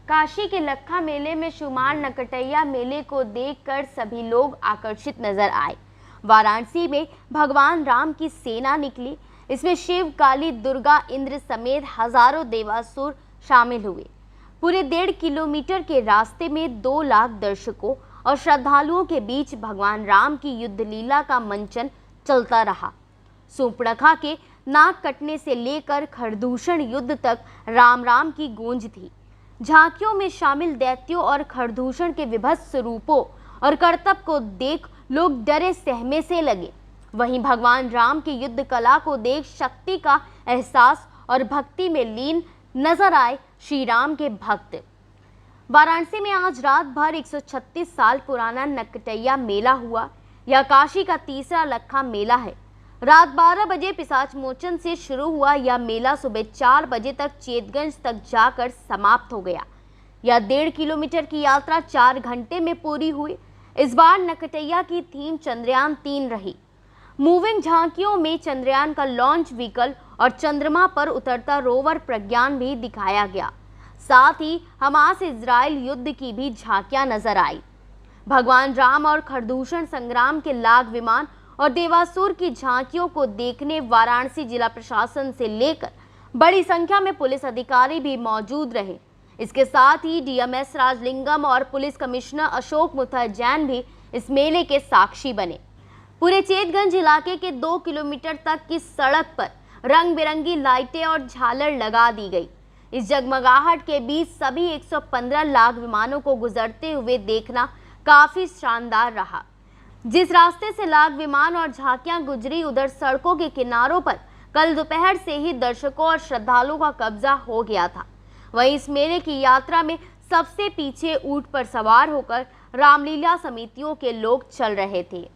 काशी के लखा मेले में शुमार नकटैया मेले को देखकर सभी लोग आकर्षित नजर आए। वाराणसी में भगवान राम की सेना निकली। इसमें शिव, काली, दुर्गा, इंद्र समेत हजारों देवासुर शामिल हुए। पूरे 1.5 किलोमीटर के रास्ते में 2 लाख दर्शकों और श्रद्धालुओं के बीच भगवान राम की युद्ध लीला का मंचन चलता रहा। सूर्पणखा के नाक कटने से लेकर खरदूषण युद्ध तक राम राम की गूंज थी। झांकियों में शामिल दैत्यों और खरदूषण के विभत्स रूपों और करतब को देख लोग डरे सहमे से लगे। वहीं भगवान राम की युद्ध कला को देख शक्ति का एहसास और भक्ति में लीन नजर आए श्री राम के भक्त। वाराणसी में आज रात भर 136 साल पुराना नकटैया मेला हुआ। यह काशी का तीसरा लखा मेला है। रात 12 बजे पिशाच मोचन से शुरू हुआ यह मेला सुबह 4 बजे तक चेतगंज तक जाकर समाप्त हो गया। यह 1.5 किलोमीटर की यात्रा 4 घंटे में पूरी हुई। इस बार नकटैया की थीम चंद्रयान 3 रही। मूविंग झांकियों में चंद्रयान का लॉन्च व्हीकल और चंद्रमा पर उतरता रोवर प्रज्ञान भी दिखाया गया। साथ ही हमास इजराइल युद्ध की भी झांकियां नजर आई। भगवान राम और खरदूषण संग्राम के लाख विमान और देवासुर की झांकियों को देखने वाराणसी जिला प्रशासन से लेकर बड़ी संख्या में पुलिस अधिकारी भी मौजूद रहे। इसके साथ ही डीएमएस राजलिंगम और पुलिस कमिश्नर अशोक मुथर जैन भी इस मेले के साक्षी बने। पूरे चेतगंज इलाके के 2 किलोमीटर तक की सड़क पर रंग बिरंगी लाइटें और झालर लगा दी गई। इस जगमगाहट के बीच सभी 115 लाख विमानों को गुजरते हुए देखना काफी शानदार रहा। जिस रास्ते से लाख विमान और झांकियां गुजरी, उधर सड़कों के किनारों पर कल दोपहर से ही दर्शकों और श्रद्धालुओं का कब्जा हो गया था। वहीं इस मेले की यात्रा में सबसे पीछे ऊंट पर सवार होकर रामलीला समितियों के लोग चल रहे थे।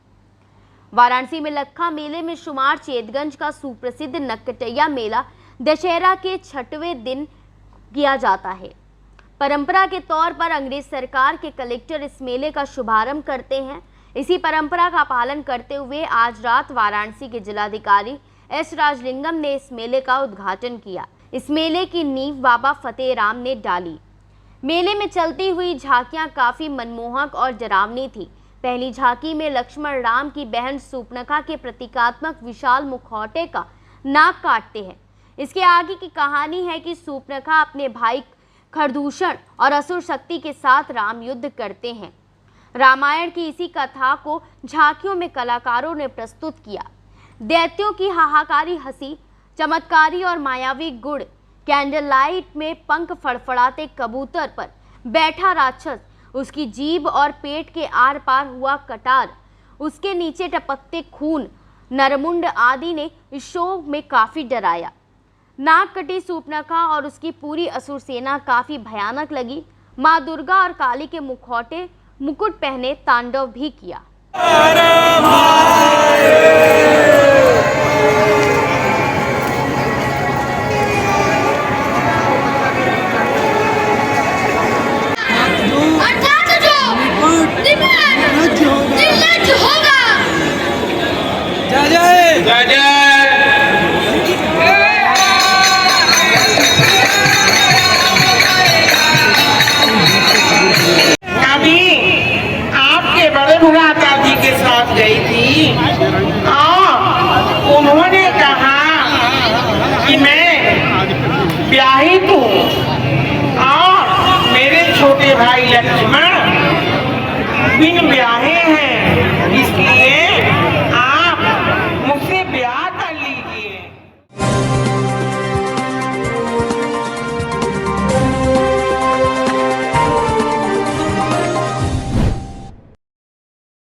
वाराणसी में लखा मेले में शुमार चेतगंज का सुप्रसिद्ध नकटैया मेला दशहरा के 6वें दिन किया जाता है। परंपरा के तौर पर अंग्रेज सरकार के कलेक्टर इस मेले का शुभारंभ करते हैं। इसी परंपरा का पालन करते हुए आज रात वाराणसी के जिलाधिकारी एस राजलिंगम ने इस मेले का उद्घाटन किया। इस मेले की नींव बाबा फतेह राम ने डाली। मेले में चलती हुई झांकियां काफी मनमोहक और डरावनी थी। पहली झांकी में लक्ष्मण राम की बहन सूर्पणखा के प्रतीकात्मक विशाल मुखौटे का नाक काटते हैं। इसके आगे की कहानी है कि सूर्पणखा अपने भाई खरदूषण और असुर शक्ति के साथ राम युद्ध करते हैं। रामायण की इसी कथा को झांकियों में कलाकारों ने प्रस्तुत किया। दैत्यों की हाहाकारी हंसी, चमत्कारी और मायावी गुण, कैंडल लाइट में पंख फड़फड़ाते कबूतर पर बैठा राक्षस, उसकी जीभ और पेट के आर पार हुआ कटार, उसके नीचे टपकते खून, नरमुंड आदि ने इस शो में काफी डराया। नाक कटी सूर्पणखा और उसकी पूरी असुर सेना काफी भयानक लगी। माँ दुर्गा और काली के मुखौटे मुकुट पहने तांडव भी किया। गई थी उन्होंने कहा कि मैं ब्याहित हूँ और मेरे छोटे भाई लक्ष्मण बिन ब्याहे हैं।